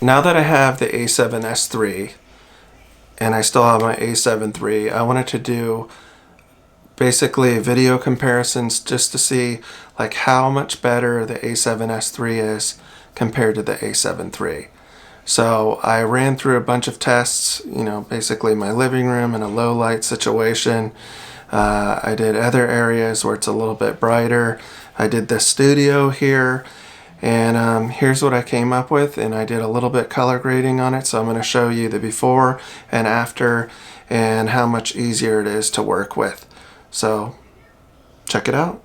Now that I have the A7S III and I still have my A7III, I wanted to do basically video comparisons just to see like how much better the A7S III is compared to the A7III. So I ran through a bunch of tests, you know, basically my living room in a low light situation. I did other areas where it's a little bit brighter. I did the studio here, and here's what I came up with, and I did a little bit color grading on it, so I'm going to show you the before and after and how much easier it is to work with. So check it out.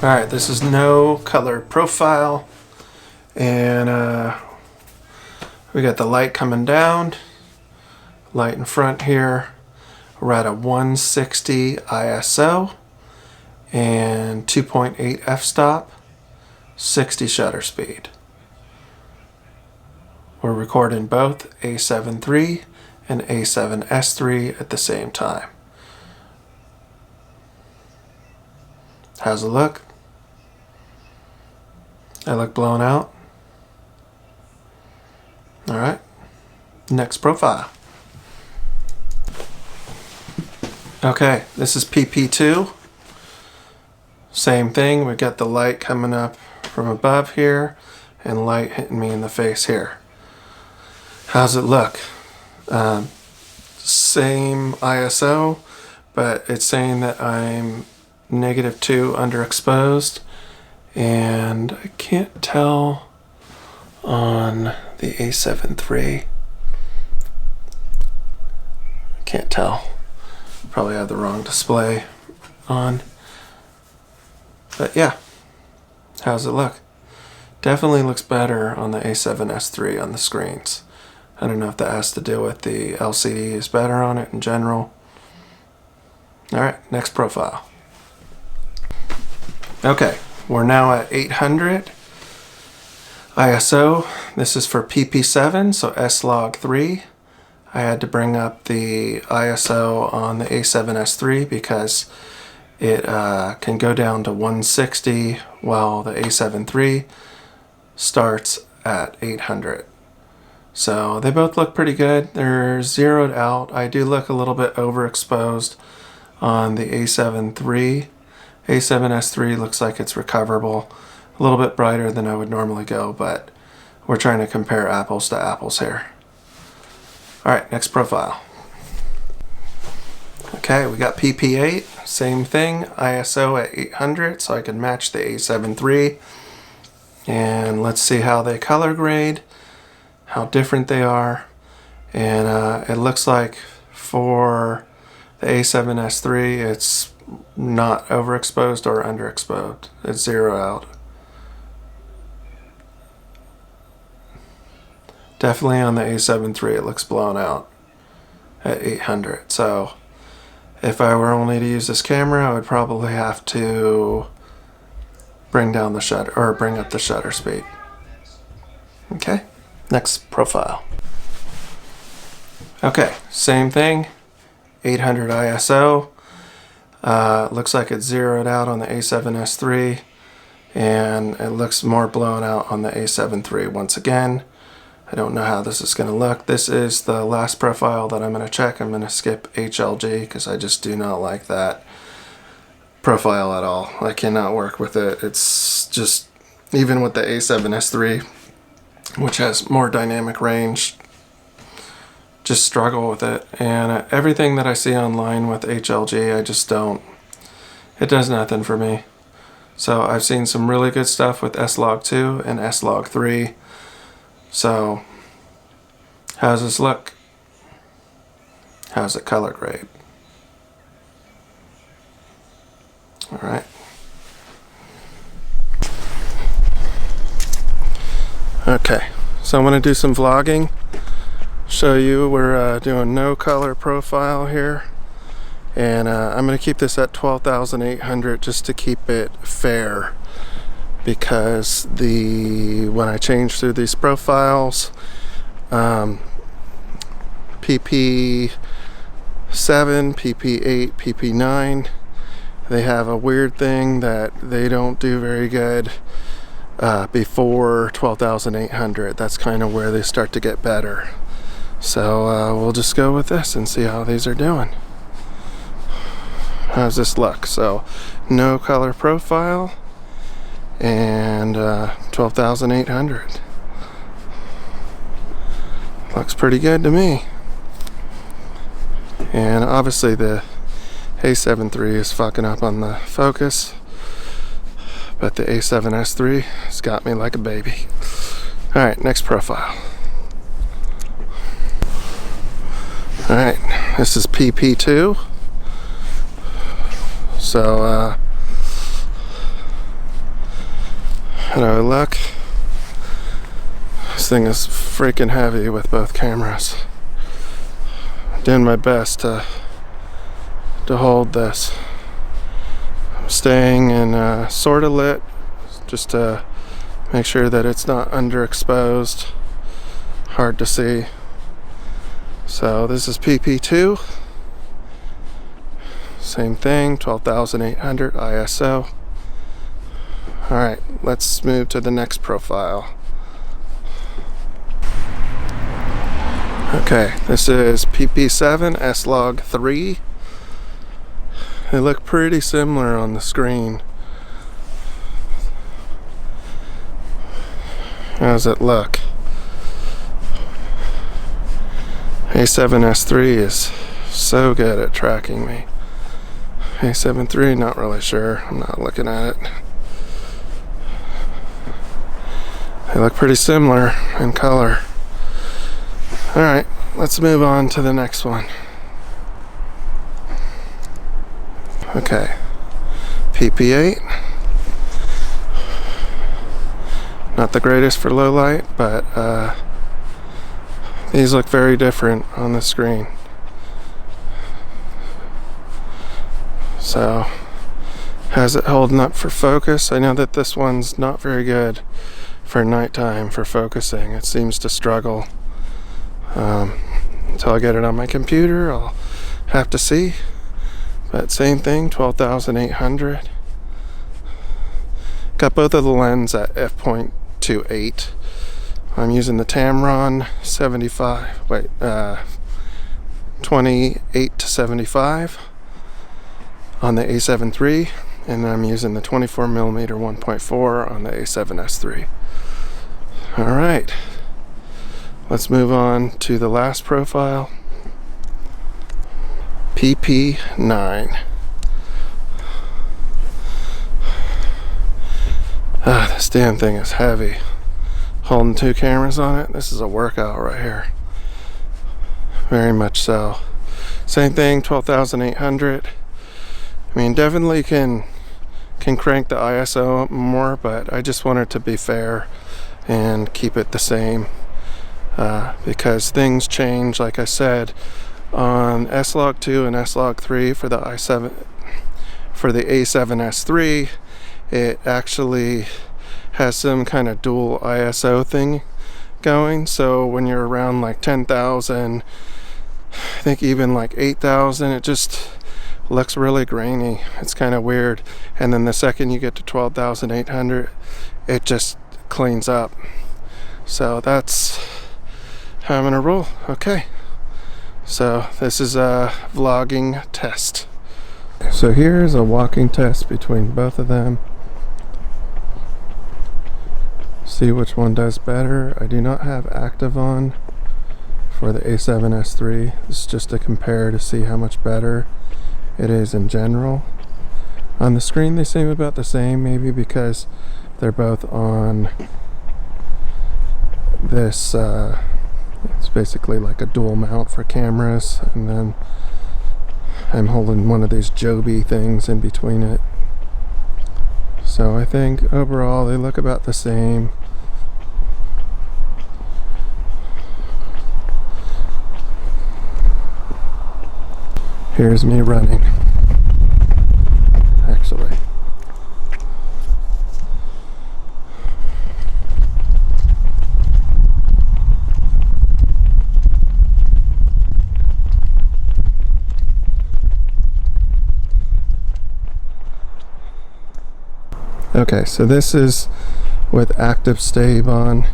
Alright, this is no color profile, and we got the light coming down, light in front here. We're at a 160 ISO and 2.8 f-stop, 60 shutter speed. We're recording both A7III and A7S III at the same time. How's it look? I look blown out. Alright, next profile. Okay, this is PP2. Same thing, we got the light coming up from above here and light hitting me in the face here. How's it look? Same ISO, but it's saying that I'm -2 underexposed, and I can't tell on the A7III. Can't tell. Probably have the wrong display on. But yeah, how's it look? Definitely looks better on the A7S III on the screens. I don't know if that has to do with the LCD is better on it in general. Alright, next profile. Okay, we're now at 800 ISO. This is for PP7, so Slog3. I had to bring up the ISO on the A7S III because it can go down to 160 while the A7III starts at 800. So they both look pretty good. They're zeroed out. I do look a little bit overexposed on the A7III. A7S III looks like it's recoverable. A little bit brighter than I would normally go, but we're trying to compare apples to apples here. Alright, next profile. Okay, we got PP8, same thing, ISO at 800, so I can match the A7III. And let's see how they color grade, how different they are. And it looks like for the A7S III, it's not overexposed or underexposed. It's zero out. Definitely on the A7III, it looks blown out at 800. So if I were only to use this camera, I would probably have to bring down the shutter, or bring up the shutter speed. Okay, next profile. Okay, same thing, 800 ISO. Looks like it's zeroed out on the A7S III, and it looks more blown out on the A7III once again. I don't know how this is going to look. This is the last profile that I'm going to check. I'm going to skip HLG because I just do not like that profile at all. I cannot work with it. It's just, even with the A7S III, which has more dynamic range, just struggle with it. And everything that I see online with HLG, I just don't, it does nothing for me. So I've seen some really good stuff with Slog2 and Slog3. So how's this look? How's it color grade? Alright. Okay, so I'm going to do some vlogging. Show you we're doing no color profile here. And I'm going to keep this at 12,800 just to keep it fair. Because when I change through these profiles, PP7, PP8, PP9, they have a weird thing that they don't do very good before 12,800. That's kind of where they start to get better. So we'll just go with this and see how these are doing. How's this look? So no color profile and 12,800. Looks pretty good to me. And obviously the A7III is fucking up on the focus, but the A7S III has got me like a baby. Alright, next profile. Alright, this is PP2. So How do I look? This thing is freaking heavy with both cameras. Doing my best to hold this. I'm staying in sort of lit, just to make sure that it's not underexposed, hard to see. So this is PP2. Same thing, 12,800 ISO. Alright, let's move to the next profile. Okay, this is PP7 Slog3. They look pretty similar on the screen. How does it look? A7S3 is so good at tracking me. A7III, not really sure. I'm not looking at it. They look pretty similar in color. Alright, let's move on to the next one. Okay, PP8. Not the greatest for low light, but these look very different on the screen. So, how's it holding up for focus? I know that this one's not very good for nighttime for focusing. It seems to struggle. Until I get it on my computer, I'll have to see. But same thing, 12,800. Got both of the lens at f.28. I'm using the Tamron 28 to 75 on the A7III, and I'm using the 24mm 1.4 on the A7S III. Alright, let's move on to the last profile, PP9. This damn thing is heavy. Holding two cameras on it, this is a workout right here. Very much so. Same thing, 12,800. I mean, definitely can crank the ISO up more, but I just want it to be fair and keep it the same, because things change. Like I said, on Slog2 and Slog3 for the A7S III, it actually has some kind of dual ISO thing going. So when you're around like 10,000, I think even like 8,000, it just looks really grainy. It's kind of weird. And then the second you get to 12,800, it just cleans up. So that's how I'm gonna roll. Okay, so this is a vlogging test. So here's a walking test between both of them. See which one does better. I do not have active on for the A7S III. This is just to compare to see how much better it is in general. On the screen they seem about the same, maybe because they're both on this it's basically like a dual mount for cameras, and then I'm holding one of these Joby things in between it. So I think overall they look about the same. Here's me running, actually. Okay, so this is with active stave on,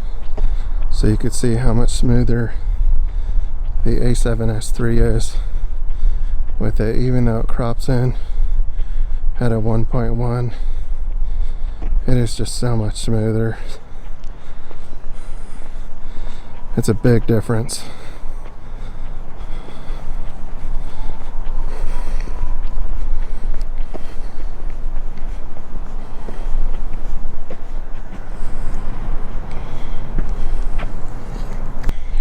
so you can see how much smoother the A7S III is with it, even though it crops in at a 1.1. It is just so much smoother. It's a big difference.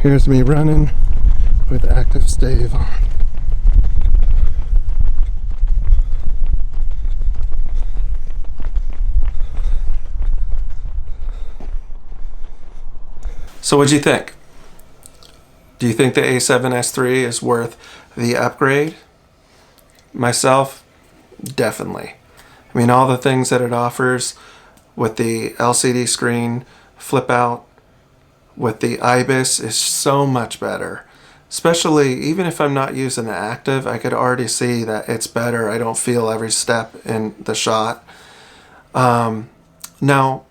Here's me running with active stave on. So what'd you think? Do you think the A7S III is worth the upgrade? Myself, definitely. I mean, all the things that it offers with the LCD screen, flip out, with the IBIS is so much better. Especially, even if I'm not using the active, I could already see that it's better. I don't feel every step in the shot. Now,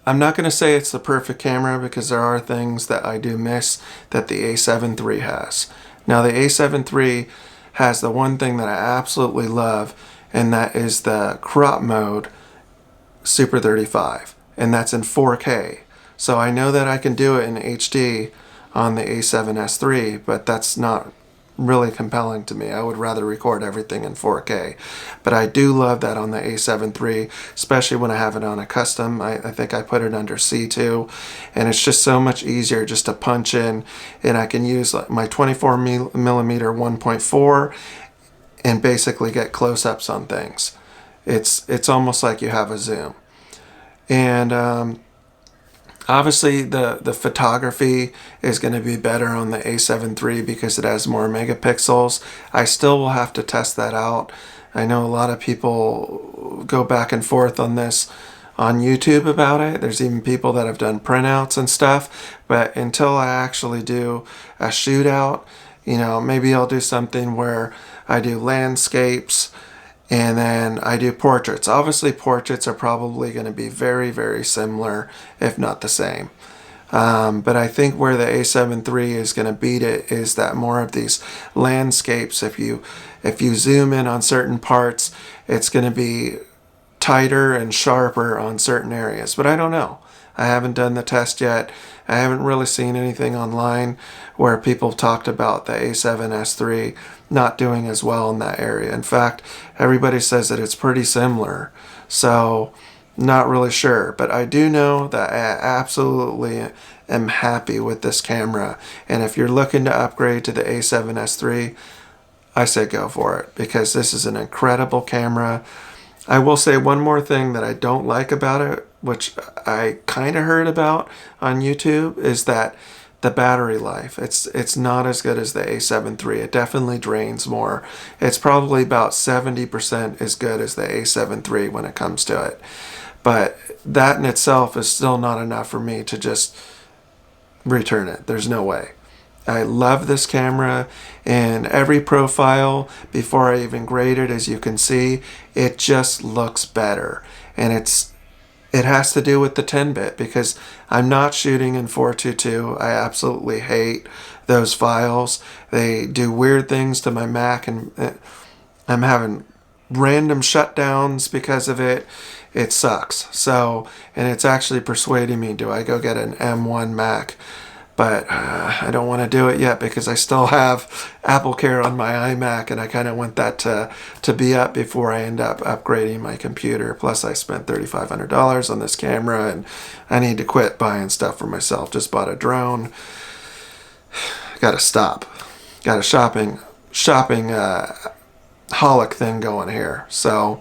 I'm not going to say it's the perfect camera because there are things that I do miss that the A7 III has. Now, the A7 III has the one thing that I absolutely love, and that is the crop mode Super 35, and that's in 4K. So I know that I can do it in HD on the A7S III, but that's not really compelling to me. I would rather record everything in 4K. But I do love that on the A7 III, especially when I have it on a custom. I think I put it under C2, and it's just so much easier just to punch in, and I can use my 24mm 1.4 and basically get close-ups on things. It's almost like you have a zoom. And obviously the photography is going to be better on the A7 III because it has more megapixels. I still will have to test that out. I know a lot of people go back and forth on this on YouTube about it. There's even people that have done printouts and stuff. But until I actually do a shootout, you know, maybe I'll do something where I do landscapes and then I do portraits. Obviously, portraits are probably going to be very, very similar, if not the same. But I think where the A7 III is going to beat it is that more of these landscapes. If you zoom in on certain parts, it's going to be tighter and sharper on certain areas. But I don't know. I haven't done the test yet. I haven't really seen anything online where people talked about the A7S III not doing as well in that area. In fact, everybody says that it's pretty similar. So, not really sure. But I do know that I absolutely am happy with this camera. And if you're looking to upgrade to the A7S III, I say go for it because this is an incredible camera. I will say one more thing that I don't like about it, which I kind of heard about on YouTube, is that the battery life. It's not as good as the A7 III. It definitely drains more. It's probably about 70% as good as the A7 III when it comes to it. But that in itself is still not enough for me to just return it. There's no way. I love this camera, and every profile before I even grade it, as you can see, it just looks better. And it has to do with the 10-bit because I'm not shooting in 422. I absolutely hate those files. They do weird things to my Mac, and I'm having random shutdowns because of it. It sucks. So, and it's actually persuading me, do I go get an M1 Mac? But I don't want to do it yet because I still have Apple Care on my iMac, and I kind of want that to be up before I end up upgrading my computer. Plus, I spent $3,500 on this camera, and I need to quit buying stuff for myself. Just bought a drone. Got to stop. Got a shopping holic thing going here. So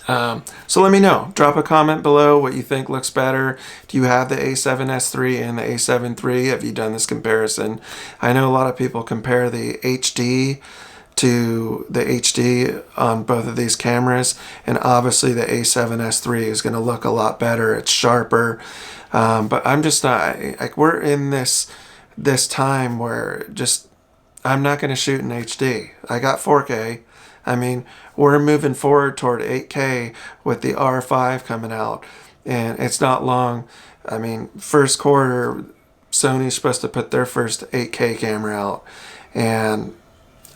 let me know. Drop a comment below what you think looks better. Do you have the A7S III and the A7 III? Have you done this comparison? I know a lot of people compare the HD to the HD on both of these cameras, and obviously the A7S III is going to look a lot better. It's sharper, but I'm just not, like, we're in this time where just I'm not going to shoot in HD. I got 4K. I mean, we're moving forward toward 8K with the R5 coming out, and it's not long. I mean, first quarter, Sony's supposed to put their first 8K camera out, and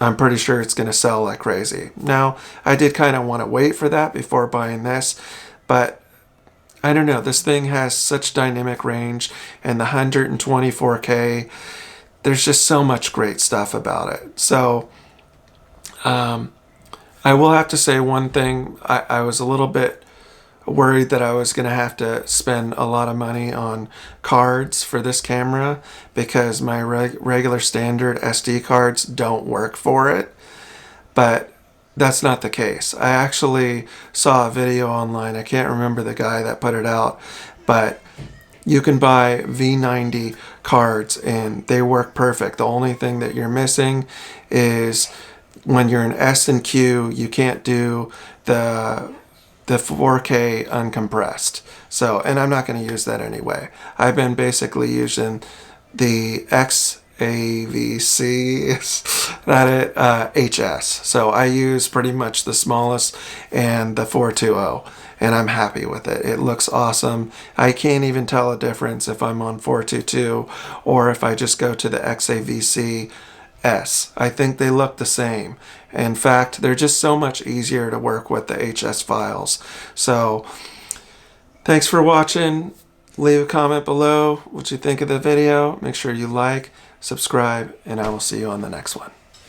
I'm pretty sure it's going to sell like crazy. Now, I did kind of want to wait for that before buying this, but I don't know. This thing has such dynamic range, and the 124K, there's just so much great stuff about it. So, I will have to say one thing. I was a little bit worried that I was going to have to spend a lot of money on cards for this camera because my regular standard SD cards don't work for it. But that's not the case. I actually saw a video online. I can't remember the guy that put it out, but You can buy V90 cards and they work perfect. The only thing that you're missing is when you're in S and Q, you can't do the 4K uncompressed. So, and I'm not going to use that anyway. I've been basically using the XAVC, not it, HS. So I use pretty much the smallest and the 420, and I'm happy with it. It looks awesome. I can't even tell a difference if I'm on 422 or if I just go to the XAVC S. I think they look the same. In fact, they're just so much easier to work with the HS files. So thanks for watching. Leave a comment below what you think of the video. Make sure you like, subscribe, and I will see you on the next one.